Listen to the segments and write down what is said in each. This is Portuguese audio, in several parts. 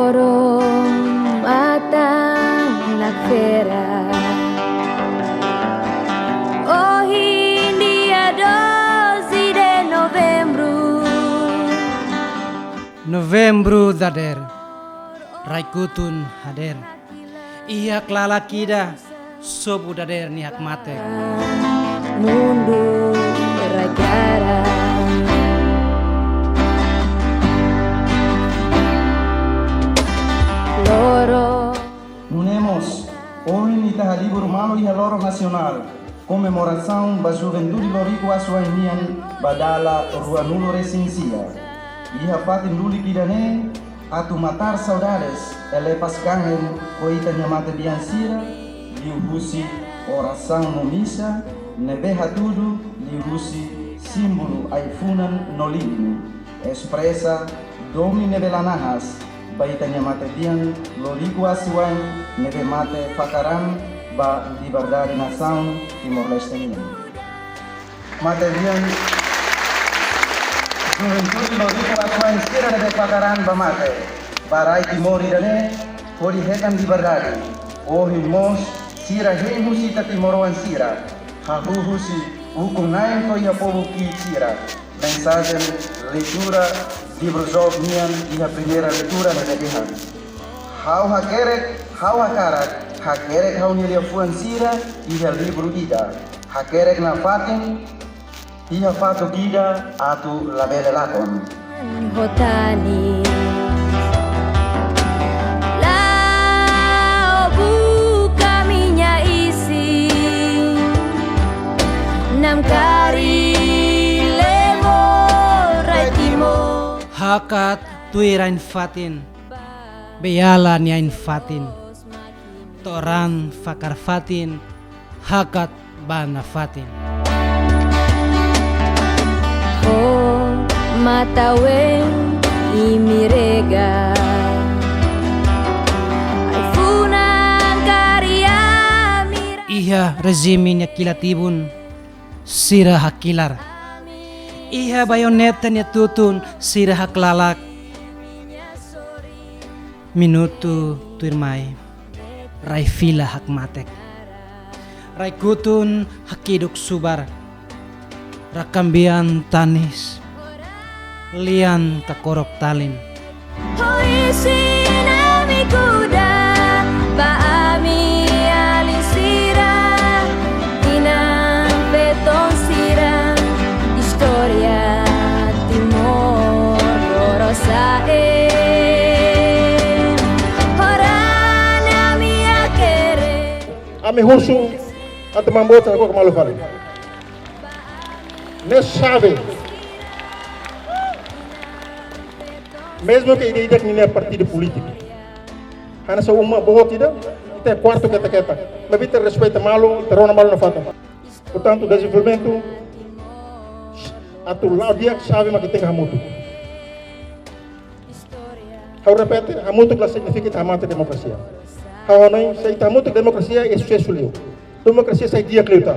Lorong matang nagfera. Oh Hindia 12 de novembro. Novembro dader, Raikutun hader. Iya klala kida, sobu dader ni hak mate. Mundo ragara. Loro. Unemos, hoje nita libro malo e loro nacional, comemoração da juventude lorico asuainian badala rua nulo recensia. Iha fatin luli kidane, atu matar saudades, elepas gangen, oita nyamate biansira, liuhusi oração no missa, nebeha tudo, liuhusi símbolo aifunan nolini, expressa domine velanahas, baita nyamate bian lorico asuan, nebe mate fakaran, ba liberdade nação Timor-Leste. Mate bian juventude lorico asuan sira nebe fakaran ba mate, barai Timor idane, hori hekan liberdade, ohi mos sira hei musita Timoroan sira, hahuhusi hukum naim to ia povo ki sira, mensagem leitura livro Job nian iha primeira leitura na dehan. Hau hakerek hau nilia fuan sira iha livro ida. Hakerek na fatin iha fatu gida atu labele lakon. Hotani. Lao buka minha isi. Nam kari lemo raitimo. Hakat tuirain fatin, beyala niain fatin, toran fakar fatin, hakat bana fatin. Oh matawen imirega. Ay funang karya mira. Iha rezimin kilatibun, sira hakilar. Iha bayoneta niya tutun, sira haklalak. Minuto tuirmay, raifila hakmatek. Raikutun hakiduk subar, rakambian tanis, lian kakorok talim. Oh isin ami kuda, baami alisira, inang beton sira, historia Timor Lorosae. Horana mi akere. Ami husu ante mambota ko malu fale. Ne sabe. Mesmo que ideia que nem é partido político. Hana sa uma boa tida, ite quarto keta. Mas vite respeita malo, terona malo na fata. Portanto, desenvolvimento atu lao dia sabe mas que tem hamutu. Hau repete, hamutu que significa amante democracia. Hau não sei hamutu democracia é sucesso leu. Democracia sai dia kleuta.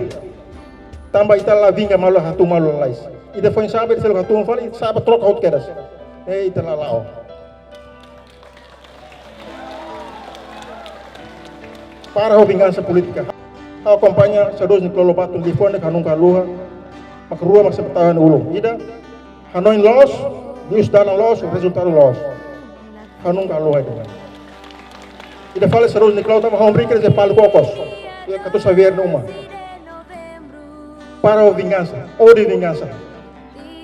Tamba ita la vinga malo hatu malo lais. E depois sabe se o hatu fala, sabe troca out quedas. Ita la lao. Para a vingança política. A acompanha saudosni Clolobato de fone kanunga luha. Makrua mak sepatahan ulo. Ida Hanoi los, dius dalam los, resultado los. Kanunga luha dengan. Ida fala saudosni Clolo tama hom brinker ze pal kokos. Ya katu saber numa. Para a vingança, ou de vingança.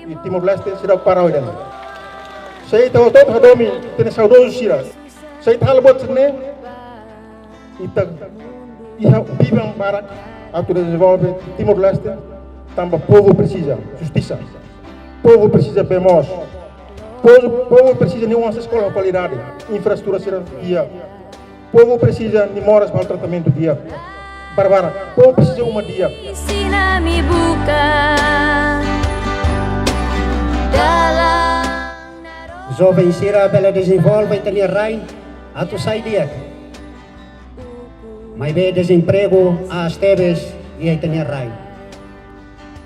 E Timor-Leste será para o dentro. Saya tahu tot hadomi tene saudoso sira. Saya tahu bot sene. Ita iha bibang barat atau desenvolve Timor-Leste. Tamba povo precisa justiça. Povo precisa bemos. Povo precisa de uma escola de qualidade, infraestrutura será dia. Povo precisa de moras maltratamento dia. Barbara, povo precisa uma dia. Ensina me buka. Jovem sira bela desenvolve itania rai atu sai dia. Mai be desemprego as teves e itania rai.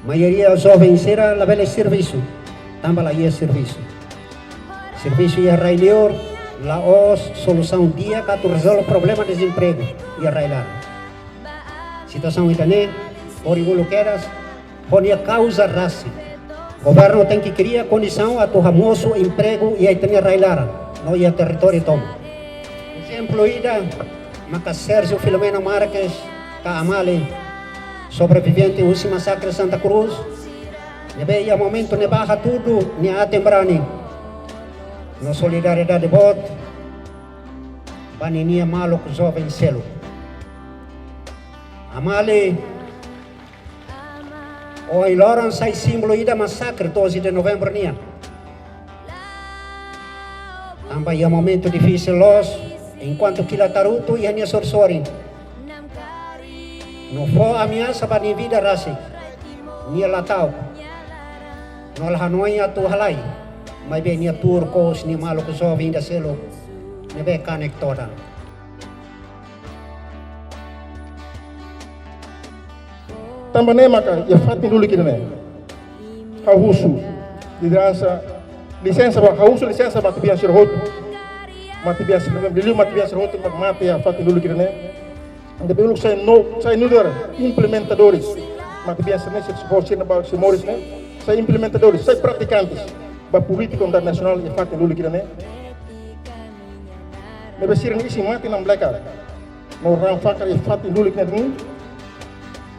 Maioria jovem sira la bela serviço, tamba la ia serviço. Serviço ia rai lior, Laos solução dia que tu resolve o problema de desemprego e arrailar. Situação itane, origulo queras, onde a causa raça. O governo tem que criar condição a tu ramoso emprego e a itane arrailar, não ia território toma. Exemplo ida, Maca Sérgio Filomeno Marques, ka Amale, sobrevivente do massacre de Santa Cruz, nebe ia momento ne barra tudo, ne atembrani. Na solidariedade bot, baninia malo com jovem selo. Amale, o iloran sai símbolo ida massacre 12 de novembro nia. Também é momento difícil los, enquanto que la taruto e a nia sorsori. Não foi ameaça para a vida rasi, nia latau. Não la hanoi a tu halai. Mas bem, nia turcos, ni malo que jovem da selo, ne be conectora. Também maka ya fatin dulu kita ne. Hausu licença batu biasa serhot. Mati biasa beliau mati biasa serhot mati ya fatin dulu kita ne. Anda belum saya nudar implementadores. Mati biasa ne se na se moris ne. Saya implementadores, saya praticantes. Ba político internacional ya fatin dulu kita ne. Me besir ni isi mati nam bleka. No ram fakar ya fatin dulu kita ne.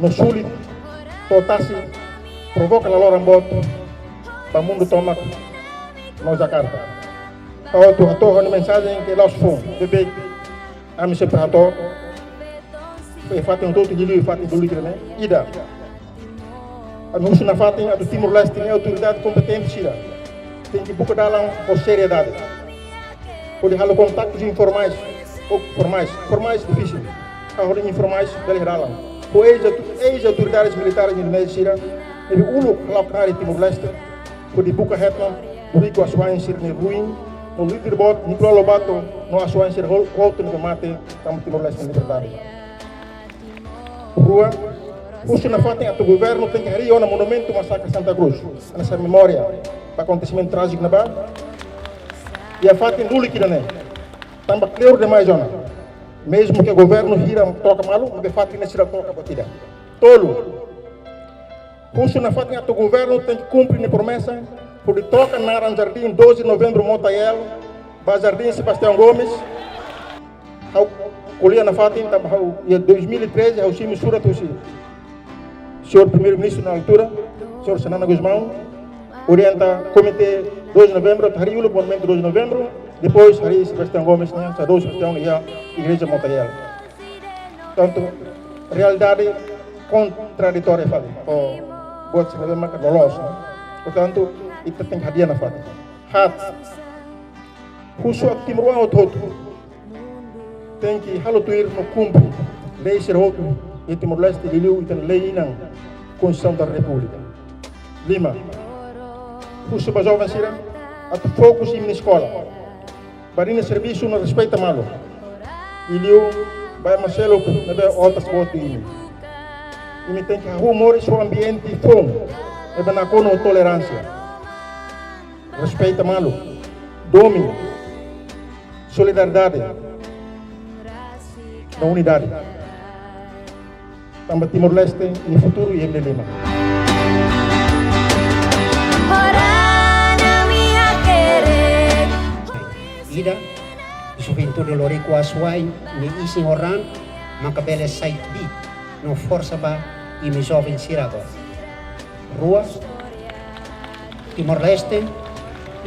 No sulit, totasi, provoca la lora bot, para o mundo tomar no Jakarta. Então, tu ator uma mensagem que lá os fom, bebê, a mim sempre ator, foi fato todo de livro, fato do livro, né? Ida, a nós na fato a do Timor-Leste tem autoridade competente, Chira, tem que buscar lá com seriedade, pode haver contactos informais, ou formais difícil, agora informais dele lá. Com ex-autoridades militares indonésias, ele ulu laukari Timor-Leste, pode buka hetman, buriku asuan sir ne ruim, no líder bot, Nicolau Lobato, no asuan sir outro no mate, tam Timor-Leste liberdade. Rua, puxa na fatem a tu governo tem que reunir no monumento massacre Santa Cruz, nessa memória, para acontecimento trágico na bar, e a fatem duli que não é, também claro demais zona. Mesmo que o governo gira toca malu, mas de fato não se toca batida. Tolo. Puxa na fato que o governo tem que cumprir a promessa, por toca na Jardim 12 de novembro Montaiel, Jardim Sebastião Gomes, ao colher na fato em 2013, ao se mistura o senhor primeiro-ministro na altura, senhor Senana Guzmão, orienta o comitê 2 de novembro, Rio o monumento 2 de novembro. Depois, Hari Sebastião Gomes, né? Sadou Sebastião e a Igreja Montaiel. Portanto, realidade contraditória, fala. O buat se leva marca dolorosa. Portanto, itu tem hadiah na fala. Hat. Khusus Timor ao todo. Tem que halutuir no cumpre. Lei serhot e Timor-Leste diliu itan lei nang Constituição da República. 5. Khusus ba jovem sira at fokus na escola. Barina serviço não respeita malo. Ilio vai Marcelo na be altas voto ini. Ini tem que humor seu ambiente fome. É bana com tolerância. Respeita malo. Domínio. Solidariedade. Na unidade. Também Timor-Leste no futuro e em Lima. Ida, juventude lorico asuai, ni isi orang, maka bele site bit, no força ba e me jovem sirago. Rua, Timor-Leste,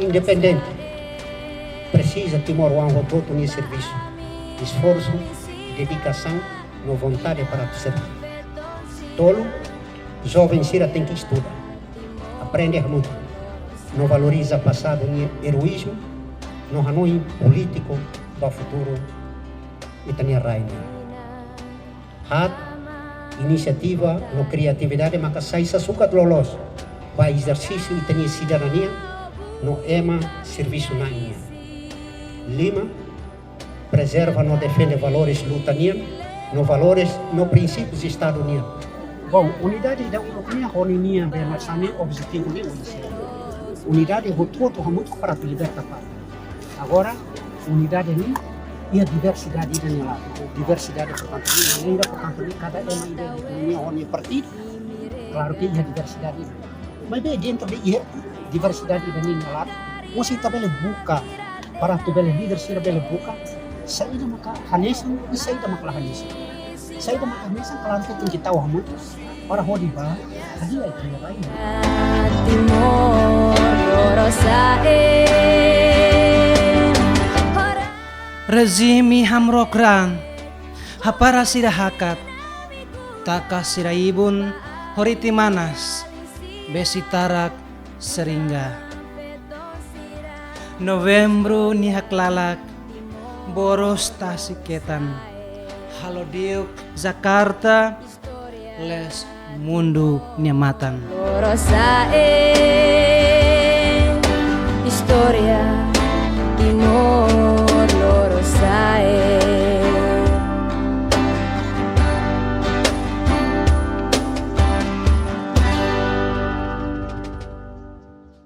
independente. Precisa Timor um todo no serviço, esforço, dedicação, no vontade para servir. Tolo, jovem sira tem que estudar, aprender muito, não valoriza passado ni heroísmo. No hanoi político do futuro itania raini. Hat inisiativa no criatividade maka sai sasukat lolos ba exercício itania cidadania no ema serviço na nia. 5. Preserva no defende valores lutania no valores no princípios de Estado Unido. Bom, unidade da Ucrânia honinia belasane objetivo ni unidade rotuto muito para libertar. Agora, unidade ini ia diversidade dan lá, diversidade portanto ainda portanto cada uma ideia onde partido, claro que ia diversidade, mas bem dentro de ia diversidade dan lá, mesti tabele buka para tu bele líder sira bele buka, saída maka hanesan, saída maka hanesan, saída maka hanesan kalau kita tinggi tahu hamu, para hodi ba, hadi ay kaya lain. Timor Rosae Rezimi hamrokran hapara sira hakat taka sira ibun horiti manas besitarak seringga Novembro ni haklalak boros tasiketan halodiuk Jakarta les mundu niamatan Rosae